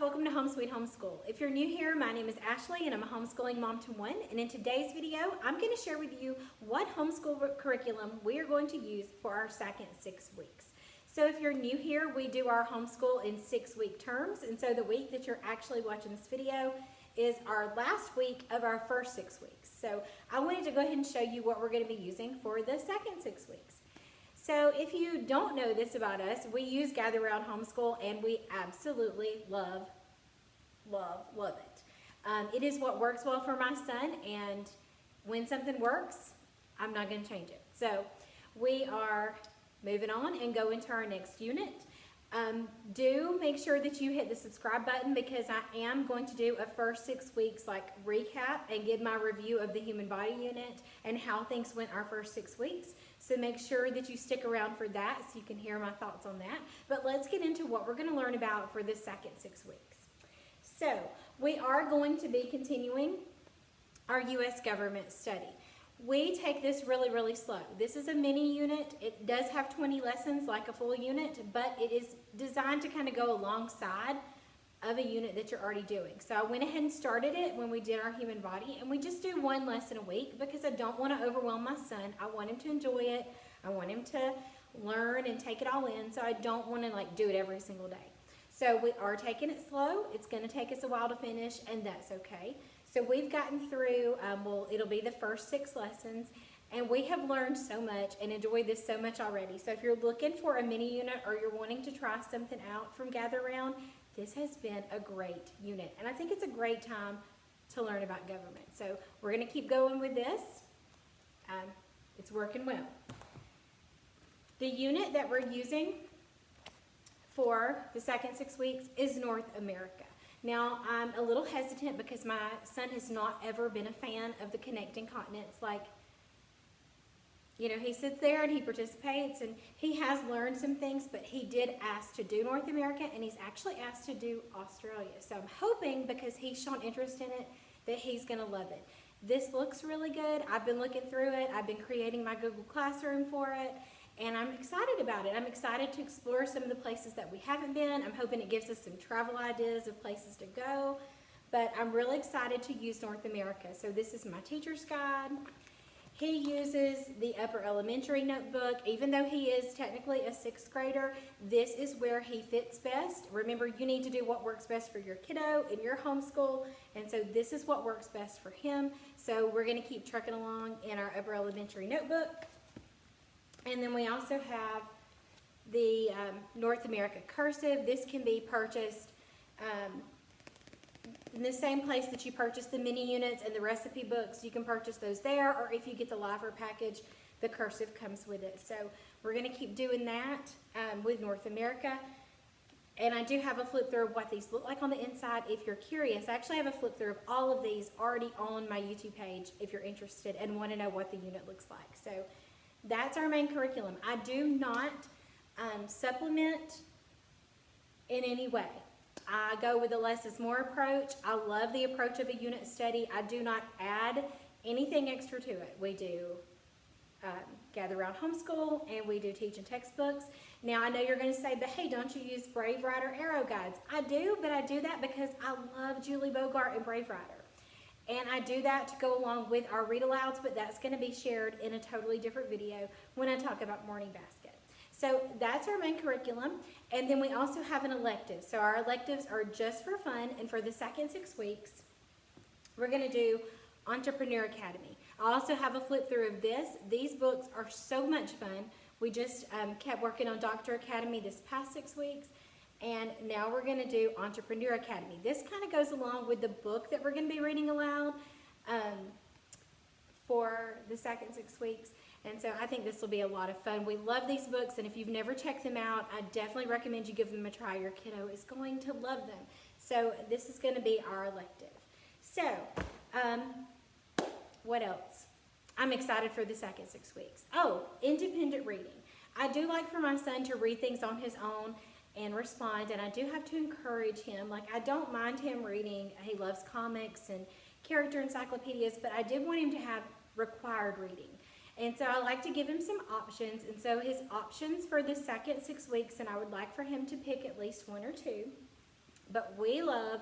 welcome to Home Sweet Homeschool. If you're new here, my name is Ashley and I'm a homeschooling mom to one, and in today's video I'm going to share with you what homeschool curriculum we are going to use for our second 6 weeks. So if you're new here, we do our homeschool in 6-week terms, and so the week that you're actually watching this video is our last week of our first 6 weeks. So I wanted to go ahead and show you what we're going to be using for the second 6 weeks. So if you don't know this about us, we use Gather Round Homeschool and we absolutely love it. It is what works well for my son, and when something works, I'm not going to change it. So we are moving on and go into our next unit. Do make sure that you hit the subscribe button, because I am going to do a first 6 weeks recap and give my review of the human body unit and how things went our first 6 weeks. So make sure that you stick around for that so you can hear my thoughts on that. But let's get into what we're going to learn about for the second 6 weeks. So we are going to be continuing our U.S. government study. We take this really slow. This is a mini unit. It does have 20 lessons like a full unit, but it is designed to kind of go alongside of a unit that you're already doing. So I went ahead and started it when we did our human body, and we just do 1 lesson a week because I don't want to overwhelm my son. I want him to enjoy it. I want him to learn and take it all in, so I don't want to do it every single day. So we are taking it slow. It's going to take us a while to finish, and that's okay. So we've gotten through, it'll be the first 6 lessons, and we have learned so much and enjoyed this so much already. So if you're looking for a mini unit or you're wanting to try something out from Gather Round, this has been a great unit, and I think it's a great time to learn about government. So we're going to keep going with this. It's working well. The unit that we're using for the second 6 weeks is North America. Now, I'm a little hesitant because my son has not ever been a fan of the connecting continents. He sits there and he participates and he has learned some things, but he did ask to do North America, and he's actually asked to do Australia. So I'm hoping, because he's shown interest in it, that he's going to love it. This looks really good. I've been looking through it. I've been creating my Google Classroom for it, and I'm excited about it. I'm excited to explore some of the places that we haven't been. I'm hoping it gives us some travel ideas of places to go, but I'm really excited to use North America. So this is my teacher's guide. He uses the upper elementary notebook. Even though he is technically a 6th grader, this is where he fits best. Remember, you need to do what works best for your kiddo in your homeschool, and so this is what works best for him. So we're going to keep trucking along in our upper elementary notebook. And then we also have the North America cursive. This can be purchased in the same place that you purchase the mini units and the recipe books. You can purchase those there, or if you get the Lifer package, the cursive comes with it. So we're going to keep doing that with North America. And I do have a flip through of what these look like on the inside if you're curious. I actually have a flip through of all of these already on my YouTube page if you're interested and want to know what the unit looks like. So that's our main curriculum. I do not supplement in any way. I go with a less is more approach. I love the approach of a unit study. I do not add anything extra to it. We do Gather Round Homeschool, and we do teaching textbooks. Now, I know you're going to say, but hey, don't you use Brave Rider Arrow guides? I do, but I do that because I love Julie Bogart and Brave Rider. And I do that to go along with our read alouds, but that's going to be shared in a totally different video when I talk about Morning Basket. So that's our main curriculum, and then we also have an elective. So our electives are just for fun, and for the second 6 weeks, we're going to do Entrepreneur Academy. I also have a flip through of this. These books are so much fun. We just kept working on Doctor Academy this past 6 weeks, and now we're going to do Entrepreneur Academy. This kind of goes along with the book that we're going to be reading aloud for the second 6 weeks. And so I think this will be a lot of fun. We love these books, and if you've never checked them out, I definitely recommend you give them a try. Your kiddo is going to love them. So this is going to be our elective. So what else? I'm excited for the second 6 weeks. Oh, independent reading. I do like for my son to read things on his own and respond, and I do have to encourage him. I don't mind him reading. He loves comics and character encyclopedias, but I did want him to have required reading. And so I like to give him some options. And so his options for the second 6 weeks, and I would like for him to pick at least 1 or 2, but we love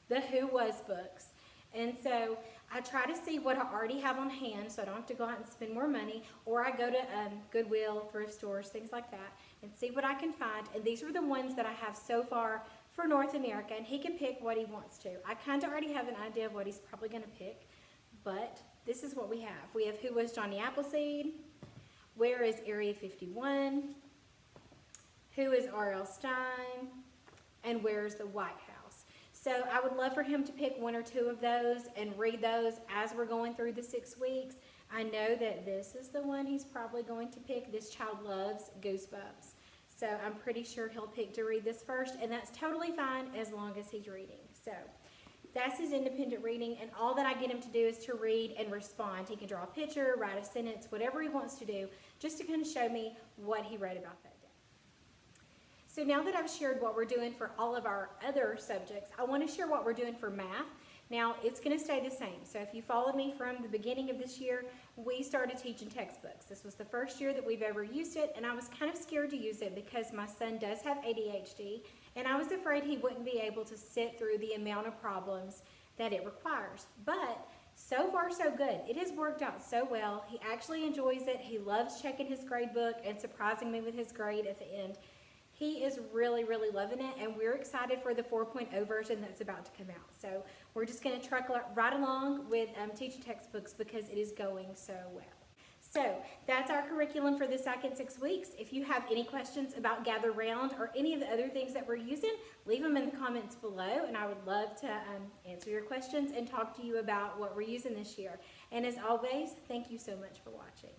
the Who Was books. And so I try to see what I already have on hand so I don't have to go out and spend more money, or I go to Goodwill, thrift stores, things like that, and see what I can find. And these are the ones that I have so far for North America, and he can pick what he wants to. I kind of already have an idea of what he's probably going to pick, but this is what we have. We have Who Was Johnny Appleseed? Where is Area 51? Who is R.L. Stein? And Where's the White House? So I would love for him to pick one or two of those and read those as we're going through the 6 weeks. I know that this is the one he's probably going to pick. This child loves Goosebumps. So I'm pretty sure he'll pick to read this first, and that's totally fine as long as he's reading. So that's his independent reading, and all that I get him to do is to read and respond. He can draw a picture, write a sentence, whatever he wants to do, just to kind of show me what he read about that day. So now that I've shared what we're doing for all of our other subjects, I want to share what we're doing for math. Now, it's going to stay the same. So if you followed me from the beginning of this year, we started teaching textbooks. This was the first year that we've ever used it, and I was kind of scared to use it because my son does have ADHD, and I was afraid he wouldn't be able to sit through the amount of problems that it requires. But so far, so good. It has worked out so well. He actually enjoys it. He loves checking his grade book and surprising me with his grade at the end. He is really, really loving it, and we're excited for the 4.0 version that's about to come out. So we're just going to truck right along with teaching textbooks because it is going so well. So that's our curriculum for the second 6 weeks. If you have any questions about Gather Round or any of the other things that we're using, leave them in the comments below, and I would love to answer your questions and talk to you about what we're using this year. And as always, thank you so much for watching.